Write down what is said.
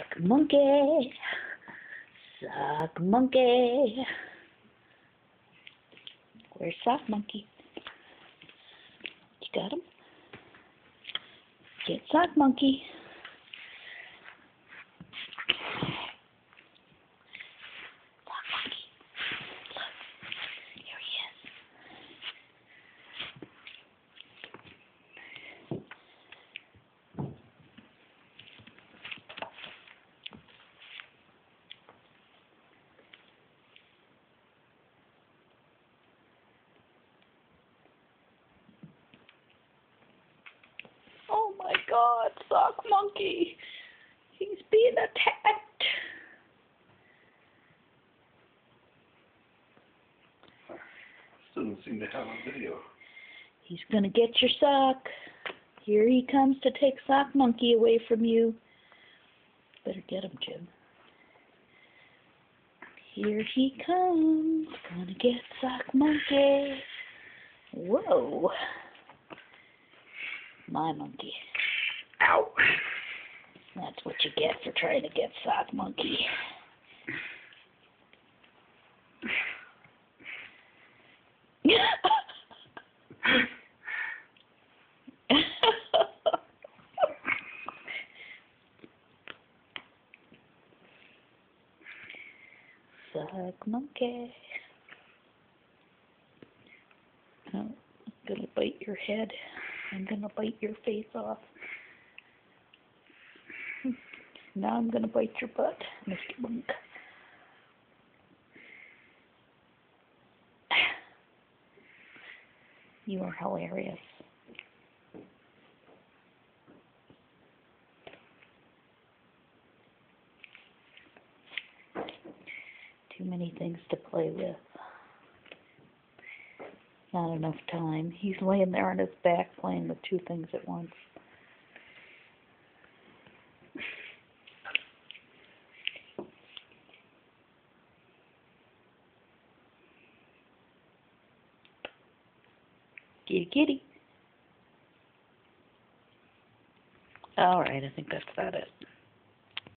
Sock monkey, sock monkey. Where's sock monkey? You got him? Get sock monkey. Sock monkey. Look, here he is. Oh my God, sock monkey. He's being attacked. Doesn't seem to have a video. He's gonna get your sock. Here he comes to take sock monkey away from you. Better get him, Jim. Here he comes, gonna get sock monkey. Whoa. My monkey. Ow! That's what you get for trying to get sock monkey. Sock monkey. Oh, I'm gonna bite your head. I'm gonna bite your face off. Now I'm gonna bite your butt, Mr. Monk. You are hilarious. Too many things to play with. Not enough time. He's laying there on his back playing with two things at once. Kitty, kitty. All right, I think that's about it.